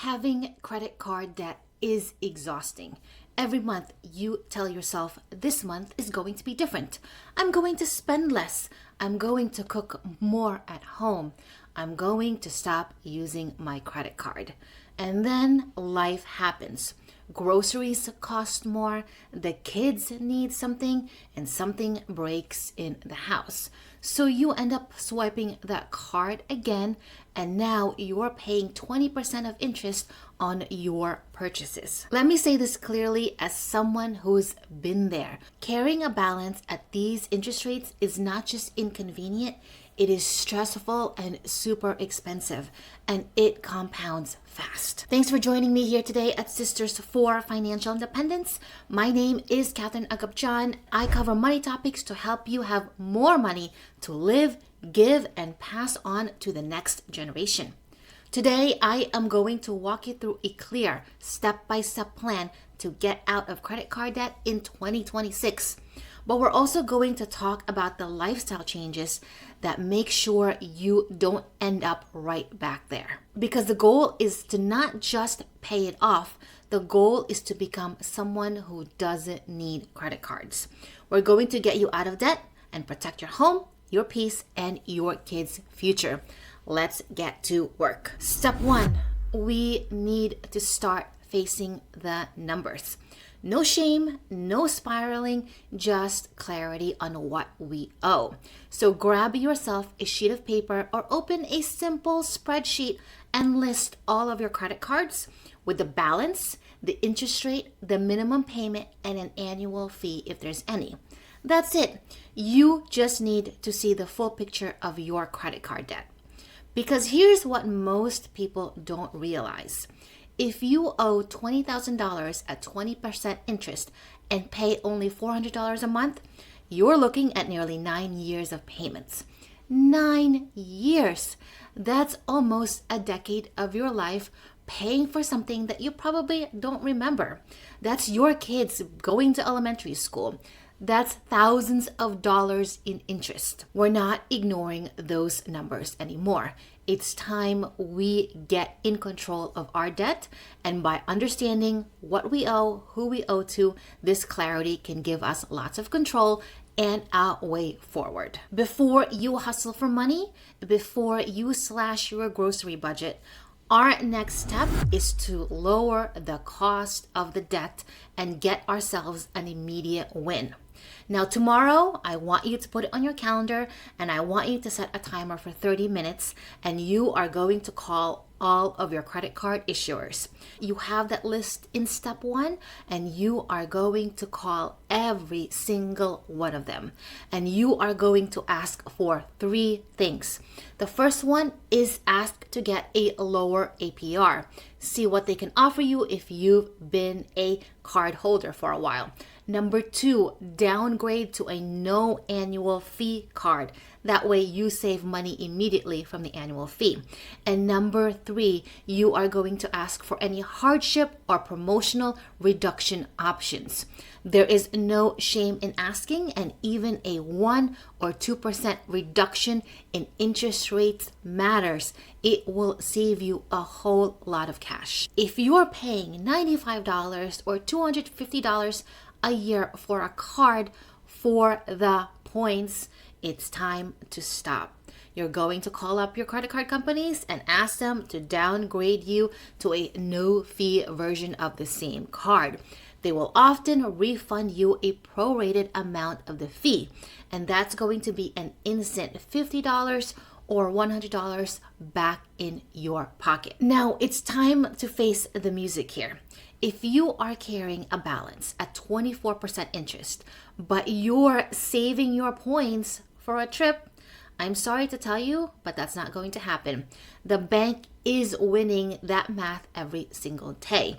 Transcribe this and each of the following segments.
Having credit card debt is exhausting. Every month you tell yourself, this month is going to be different. I'm going to spend less. I'm going to cook more at home. I'm going to stop using my credit card. And then life happens. Groceries cost more, the kids need something, and something breaks in the house. So you end up swiping that card again, and now you're paying 20% of interest on your purchases. Let me say this clearly as someone who's been there. Carrying a balance at these interest rates is not just inconvenient, it is stressful and super expensive, and it compounds fast. Thanks for joining me here today at Sisters for Financial Independence. My name is Catherine Agapjan. I cover money topics to help you have more money to live, give, and pass on to the next generation. Today, I am going to walk you through a clear step-by-step plan to get out of credit card debt in 2026. But we're also going to talk about the lifestyle changes that make sure you don't end up right back there. Because the goal is to not just pay it off, the goal is to become someone who doesn't need credit cards. We're going to get you out of debt and protect your home, your peace, and your kids' future. Let's get to work. Step 1, we need to start facing the numbers. No shame, no spiraling, just clarity on what we owe. So grab yourself a sheet of paper or open a simple spreadsheet and list all of your credit cards with the balance, the interest rate, the minimum payment, and an annual fee if there's any. That's it. You just need to see the full picture of your credit card debt. Because here's what most people don't realize. If you owe $20,000 at 20% interest and pay only $400 a month, you're looking at nearly 9 years of payments. 9 years! That's almost a decade of your life paying for something that you probably don't remember. That's your kids going to elementary school. That's thousands of dollars in interest. We're not ignoring those numbers anymore. It's time we get in control of our debt, and by understanding what we owe, who we owe to, this clarity can give us lots of control and a way forward. Before you hustle for money, before you slash your grocery budget, our next step is to lower the cost of the debt and get ourselves an immediate win. Now tomorrow, I want you to put it on your calendar and I want you to set a timer for 30 minutes and you are going to call all of your credit card issuers. You have that list in step 1 and you are going to call every single one of them. And you are going to ask for 3 things. The first one is ask to get a lower APR. See what they can offer you if you've been a card holder for a while. Number 2, downgrade to a no annual fee card. That way you save money immediately from the annual fee. And number 3, you are going to ask for any hardship or promotional reduction options. There is no shame in asking, and even a 1 or 2% reduction in interest rates matters. It will save you a whole lot of cash. If you're paying $95 or $250 a year for a card for the points, it's time to stop. You're going to call up your credit card companies and ask them to downgrade you to a no fee version of the same card. They will often refund you a prorated amount of the fee, and that's going to be an instant $50 or $100 back in your pocket. Now it's time to face the music here. If you are carrying a balance at 24% interest, but you're saving your points for a trip, I'm sorry to tell you, but that's not going to happen. The bank is winning that math every single day.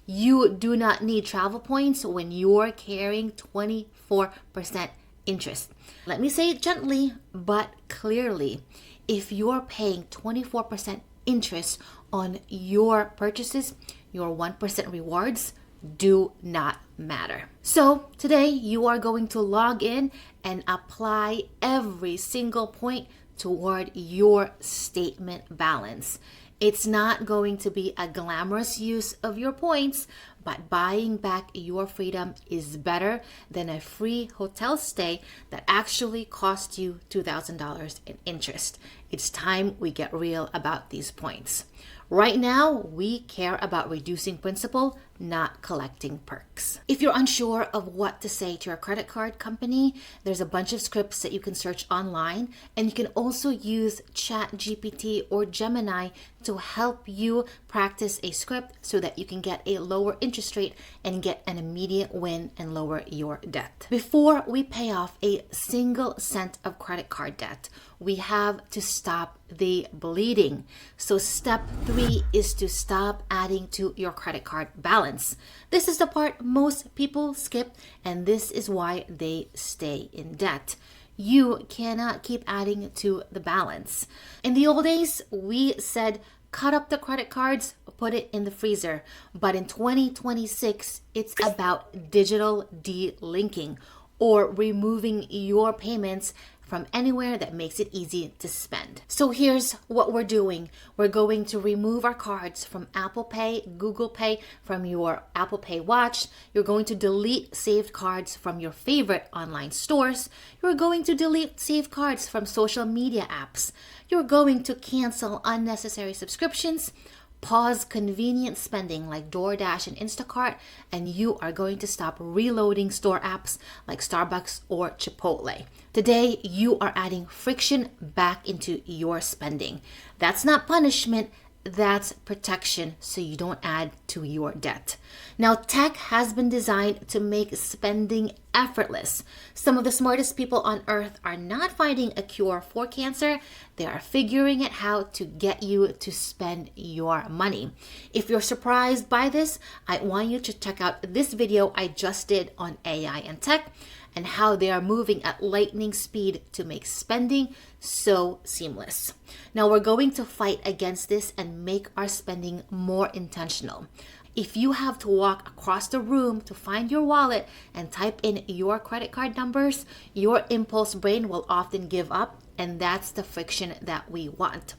You do not need travel points when you're carrying 24% interest. Let me say it gently, but clearly. If you're paying 24% interest on your purchases, your 1% rewards do not matter. So today you are going to log in and apply every single point toward your statement balance. It's not going to be a glamorous use of your points, but buying back your freedom is better than a free hotel stay that actually cost you $2,000 in interest. It's time we get real about these points. Right now, we care about reducing principal, not collecting perks. If you're unsure of what to say to your credit card company, there's a bunch of scripts that you can search online, and you can also use ChatGPT or Gemini to help you practice a script so that you can get a lower interest rate and get an immediate win and lower your debt. Before we pay off a single cent of credit card debt, we have to stop the bleeding. So step 3 is to stop adding to your credit card balance. This is the part most people skip, and this is why they stay in debt. You cannot keep adding to the balance. In the old days, we said cut up the credit cards, put it in the freezer. But in 2026, it's about digital delinking, or removing your payments from anywhere that makes it easy to spend. So here's what we're doing. We're going to remove our cards from Apple Pay, Google Pay, from your Apple Pay Watch. You're going to delete saved cards from your favorite online stores. You're going to delete saved cards from social media apps. You're going to cancel unnecessary subscriptions, pause convenient spending like DoorDash and Instacart, and you are going to stop reloading store apps like Starbucks or Chipotle. Today, you are adding friction back into your spending. That's not punishment, that's protection, so you don't add to your debt. Now, tech has been designed to make spending effortless. Some of the smartest people on earth are not finding a cure for cancer. They are figuring out how to get you to spend your money. If you're surprised by this, I want you to check out this video I just did on AI and tech and how they are moving at lightning speed to make spending so seamless. Now we're going to fight against this and make our spending more intentional. If you have to walk across the room to find your wallet and type in your credit card numbers, your impulse brain will often give up, and that's the friction that we want.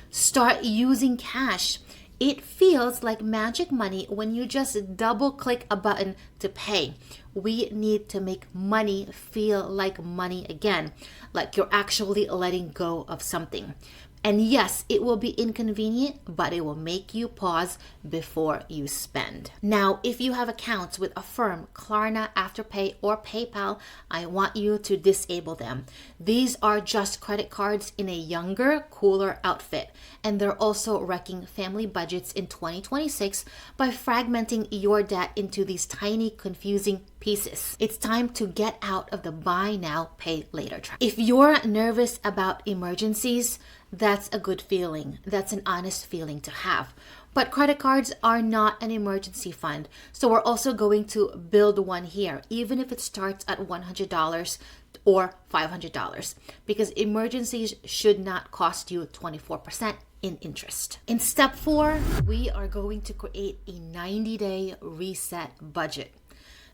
Start using cash. It feels like magic money when you just double click a button to pay. We need to make money feel like money again, like you're actually letting go of something. And yes, it will be inconvenient, but it will make you pause before you spend. Now, if you have accounts with Affirm, Klarna, Afterpay, or PayPal, I want you to disable them. These are just credit cards in a younger, cooler outfit. And they're also wrecking family budgets in 2026 by fragmenting your debt into these tiny, confusing pieces. It's time to get out of the buy now, pay later trap. If you're nervous about emergencies, that's a good feeling. That's an honest feeling to have. But credit cards are not an emergency fund. So we're also going to build one here, even if it starts at $100 or $500, because emergencies should not cost you 24% in interest. In step 4, we are going to create a 90-day reset budget.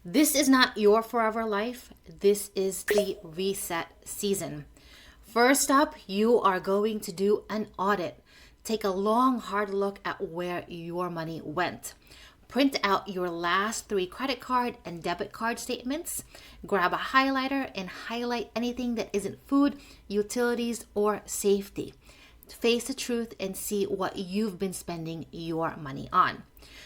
This is not your forever life. This is the reset season. First up, you are going to do an audit. Take a long, hard look at where your money went. Print out your last 3 credit card and debit card statements. Grab a highlighter and highlight anything that isn't food, utilities, or safety. Face the truth and see what you've been spending your money on.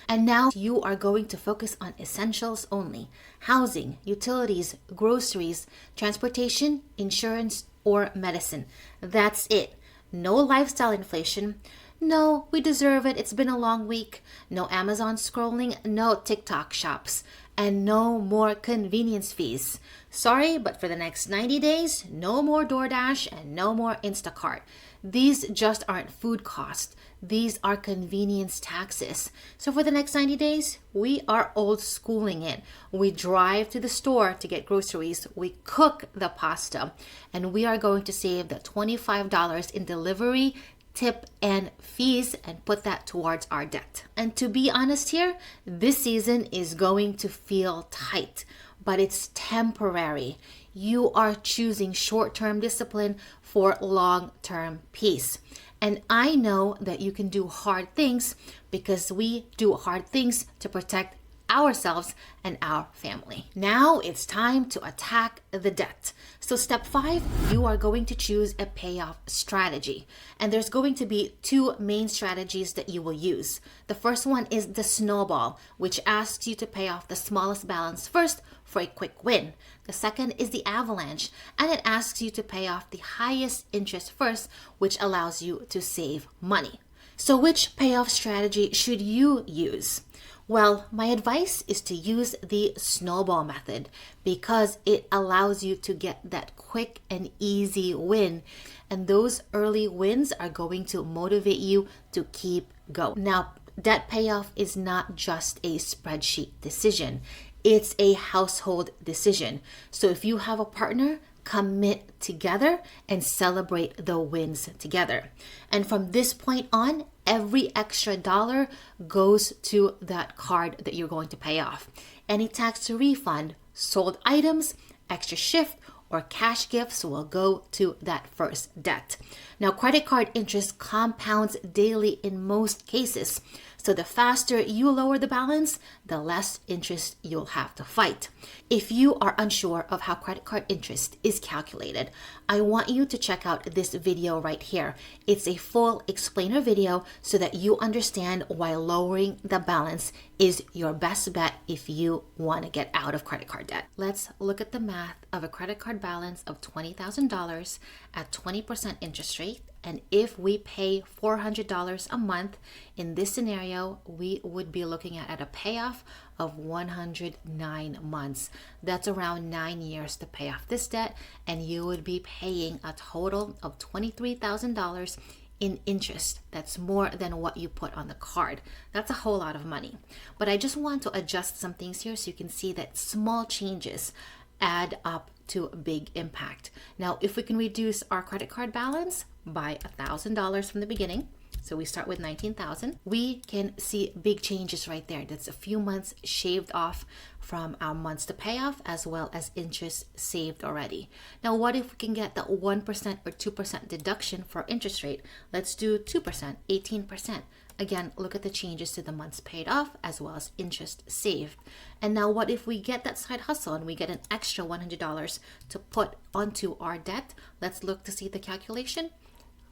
And now you are going to focus on essentials only: housing, utilities, groceries, transportation, insurance, or medicine. That's it. No lifestyle inflation. No, we deserve it. It's been a long week. No Amazon scrolling. No TikTok shops. And no more convenience fees. Sorry, but for the next 90 days, no more DoorDash and no more Instacart. These just aren't food costs. These are convenience taxes. So for the next 90 days, we are old schooling it. We drive to the store to get groceries. We cook the pasta. And we are going to save the $25 in delivery, tip, and fees and put that towards our debt. And to be honest here, this season is going to feel tight, but it's temporary. You are choosing short-term discipline for long-term peace. And I know that you can do hard things because we do hard things to protect ourselves and our family. Now it's time to attack the debt. So step 5, you are going to choose a payoff strategy. And there's going to be 2 main strategies that you will use. The first one is the snowball, which asks you to pay off the smallest balance first for a quick win. The second is the avalanche, and it asks you to pay off the highest interest first, which allows you to save money. So which payoff strategy should you use? Well, my advice is to use the snowball method because it allows you to get that quick and easy win. And those early wins are going to motivate you to keep going. Now, debt payoff is not just a spreadsheet decision. It's a household decision. So if you have a partner, commit together and celebrate the wins together. And from this point on, every extra dollar goes to that card that you're going to pay off. Any tax refund, sold items, extra shift, or cash gifts will go to that first debt. Now, credit card interest compounds daily in most cases. So the faster you lower the balance, the less interest you'll have to fight. If you are unsure of how credit card interest is calculated, I want you to check out this video right here. It's a full explainer video so that you understand why lowering the balance is your best bet if you want to get out of credit card debt. Let's look at the math of a credit card balance of $20,000 at 20% interest rate. And if we pay $400 a month, in this scenario, we would be looking at a payoff of 109 months. That's around 9 years to pay off this debt, and you would be paying a total of $23,000 in interest. That's more than what you put on the card. That's a whole lot of money. But I just want to adjust some things here so you can see that small changes add up to a big impact. Now, if we can reduce our credit card balance by $1,000 from the beginning, so we start with $19,000, we can see big changes right there. That's a few months shaved off from our months to pay off, as well as interest saved already. Now, what if we can get that 1% or 2% deduction for interest rate? Let's do 2%, 18%. Again, look at the changes to the months paid off as well as interest saved. And now what if we get that side hustle and we get an extra $100 to put onto our debt? Let's look to see the calculation.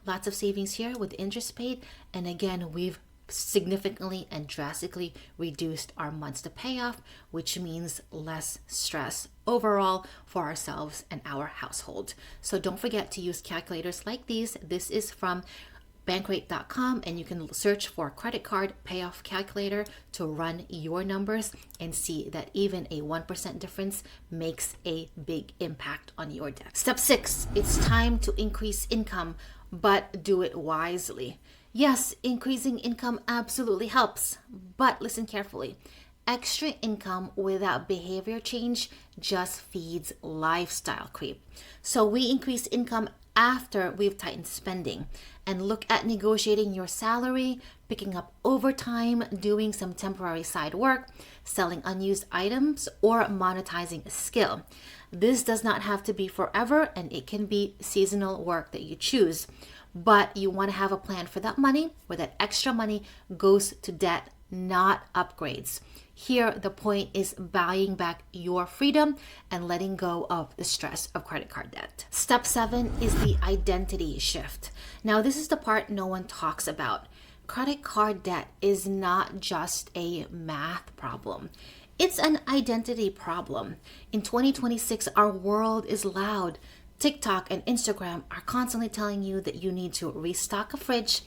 Lots of savings here with interest paid. And again, we've significantly and drastically reduced our months to pay off, which means less stress overall for ourselves and our household. So don't forget to use calculators like these. This is from bankrate.com, and you can search for credit card payoff calculator to run your numbers and see that even a 1% difference makes a big impact on your debt. Step 6, it's time to increase income, but do it wisely. Yes, increasing income absolutely helps, but listen carefully. Extra income without behavior change just feeds lifestyle creep. So we increase income after we've tightened spending, and look at negotiating your salary, picking up overtime, doing some temporary side work, selling unused items, or monetizing a skill. This does not have to be forever, and it can be seasonal work that you choose. But you want to have a plan for that money, where that extra money goes to debt, not upgrades. Here, the point is buying back your freedom and letting go of the stress of credit card debt. Step 7 is the identity shift. Now, this is the part no one talks about. Credit card debt is not just a math problem. It's an identity problem. In 2026, our world is loud. TikTok and Instagram are constantly telling you that you need to restock a fridge,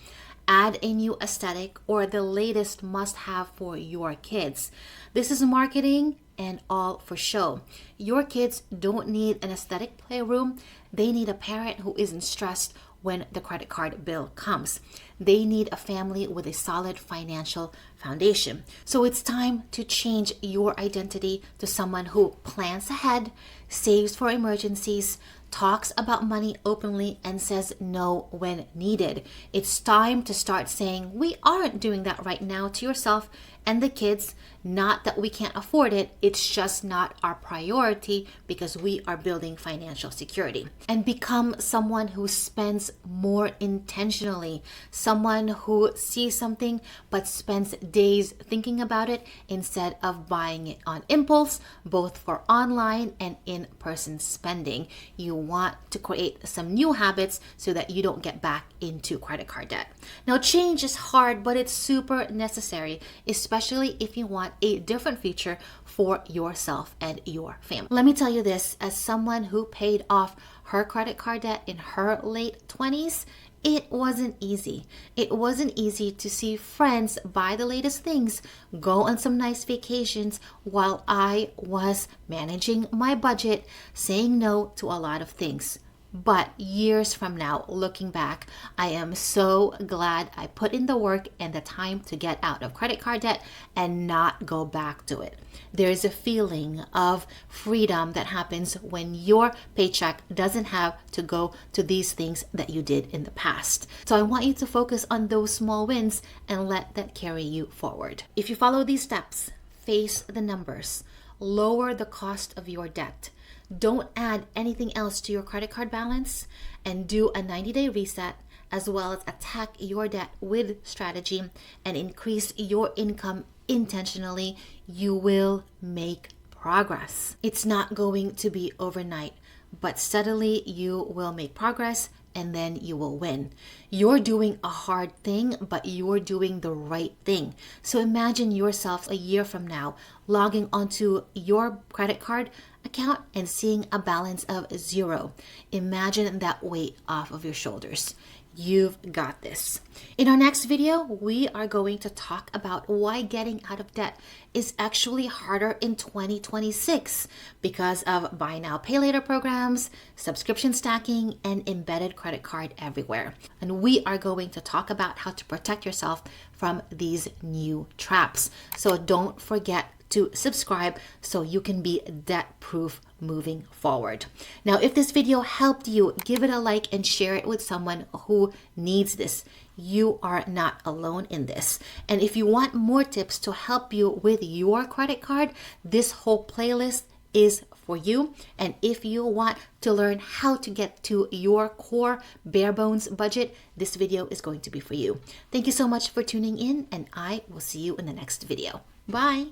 add a new aesthetic, or the latest must-have for your kids. This is marketing and all for show. Your kids don't need an aesthetic playroom. They need a parent who isn't stressed when the credit card bill comes. They need a family with a solid financial foundation. So it's time to change your identity to someone who plans ahead, saves for emergencies, talks about money openly, and says no when needed. It's time to start saying we aren't doing that right now to yourself and the kids. Not that we can't afford it, it's just not our priority because we are building financial security. And become someone who spends more intentionally, someone who sees something but spends days thinking about it instead of buying it on impulse, both for online and in-person spending. You want to create some new habits so that you don't get back into credit card debt. Now, change is hard, but it's super necessary, especially if you want a different future for yourself and your family. Let me tell you this, as someone who paid off her credit card debt in her late 20s, it wasn't easy. It wasn't easy to see friends buy the latest things, go on some nice vacations, while I was managing my budget, saying no to a lot of things. But years from now, looking back, I am so glad I put in the work and the time to get out of credit card debt and not go back to it. There's a feeling of freedom that happens when your paycheck doesn't have to go to these things that you did in the past. So I want you to focus on those small wins and let that carry you forward. If you follow these steps, face the numbers, lower the cost of your debt, don't add anything else to your credit card balance, and do a 90-day reset, as well as attack your debt with strategy and increase your income intentionally, you will make progress. It's not going to be overnight, but steadily you will make progress and then you will win. You're doing a hard thing, but you're doing the right thing. So imagine yourself a year from now logging onto your credit card account and seeing a balance of 0. Imagine that weight off of your shoulders. You've got this. In our next video, we are going to talk about why getting out of debt is actually harder in 2026 because of buy now, pay later programs, subscription stacking, and embedded credit card everywhere. And we are going to talk about how to protect yourself from these new traps. So don't forget to subscribe so you can be debt proof moving forward. Now, if this video helped you, give it a like and share it with someone who needs this. You are not alone in this. And if you want more tips to help you with your credit card, this whole playlist is for you. And if you want to learn how to get to your core bare bones budget, this video is going to be for you. Thank you so much for tuning in, and I will see you in the next video. Bye.